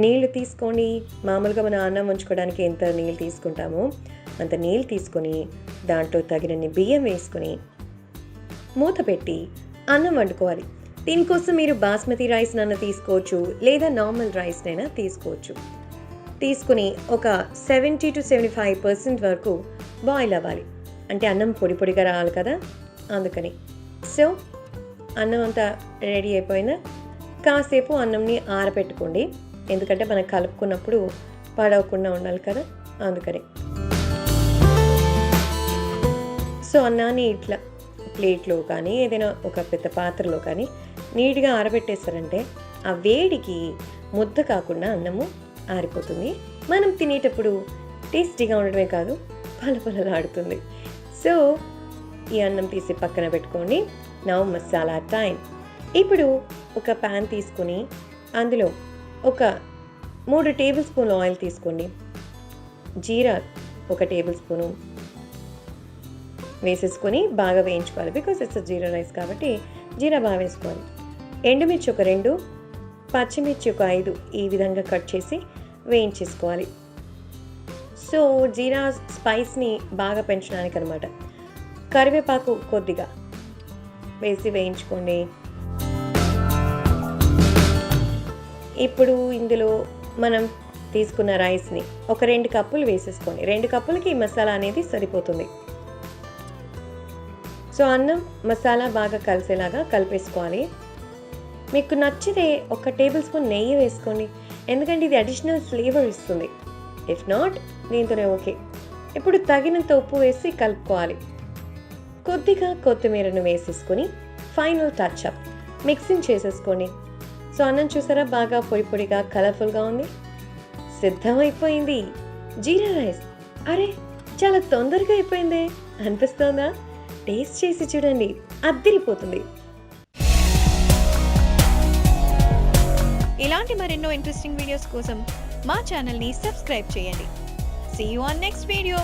నీళ్లు తీసుకోండి. మామూలుగా మనం అన్నం ఉంచుకోవడానికి ఎంత నీళ్ళు తీసుకుంటామో అంత నీళ్ళు తీసుకొని దాంట్లో తగినన్ని బియ్యం వేసుకొని మూత పెట్టి అన్నం వండుకోవాలి. దీనికోసం మీరు బాస్మతి రైస్నైనా తీసుకోవచ్చు, లేదా నార్మల్ రైస్నైనా తీసుకోవచ్చు. తీసుకుని ఒక 70-75% వరకు బాయిల్ అవ్వాలి. అంటే అన్నం పొడి పొడిగా రావాలి కదా, అందుకని. సో అన్నం అంతా రెడీ అయిపోయిందా, కాసేపు అన్నంని ఆరబెట్టుకోండి. ఎందుకంటే మనం కలుపుకున్నప్పుడు పడవకుండా ఉండాలి కదా, అందుకని. సో అన్నాన్ని ఇట్లా ప్లేట్లో కానీ ఏదైనా ఒక పెద్ద పాత్రలో కానీ నీట్గా ఆరబెట్టేస్తారంటే ఆ వేడికి ముద్ద కాకుండా అన్నము ఆరిపోతుంది. మనం తినేటప్పుడు టేస్టీగా ఉండడమే కాదు, పలపలలాడుతుంది. సో ఈ అన్నం తీసి పక్కన పెట్టుకోండి. Now masala time. ఇప్పుడు ఒక ప్యాన్ తీసుకొని అందులో ఒక 3 టేబుల్ స్పూన్లు ఆయిల్ తీసుకోండి. జీరా 1 టేబుల్ స్పూను వేసేసుకొని బాగా వేయించుకోవాలి. బికాస్ ఇట్స్ జీరా రైస్ కాబట్టి జీరా బాగా వేసుకోవాలి. ఎండుమిర్చి ఒక 2, పచ్చిమిర్చి ఒక 5 ఈ విధంగా కట్ చేసి వేయించేసుకోవాలి. సో జీరా స్పైస్ని బాగా పెంచడానికి అనమాట. కరివేపాకు కొద్దిగా వేసి వేయించుకోండి. ఇప్పుడు ఇందులో మనం తీసుకున్న రైస్ని ఒక 2 కప్పులు వేసేసుకోండి. 2 కప్పులకి ఈ మసాలా అనేది సరిపోతుంది. సో అన్నం మసాలా బాగా కలిసేలాగా కలిపేసుకోవాలి. మీకు నచ్చితే 1 టేబుల్ స్పూన్ నెయ్యి వేసుకోండి, ఎందుకంటే ఇది అడిషనల్ ఫ్లేవర్ ఇస్తుంది. ఇఫ్ నాట్ దీంతోనే ఓకే. ఇప్పుడు తగినంత ఉప్పు వేసి కలుపుకోవాలి. కొద్దిగా కొత్తిమీరను వేసేసుకొని ఫైనల్ టచ్ అప్ మిక్సింగ్ చేసేసుకోండి. సో అన్నం చూసారా బాగా పొడి పొడిగా కలర్ఫుల్గా ఉంది. సిద్ధమైపోయింది జీరా రైస్. అరే చాలా తొందరగా అయిపోయిందే అనిపిస్తోందా? టేస్ట్ చేసి చూడండి, అద్దిరిపోతుంది. ఇలాంటి మరెన్నో ఇంట్రెస్టింగ్ వీడియోస్ కోసం మా ఛానల్ని సబ్స్క్రైబ్ చేయండి. See you on next video.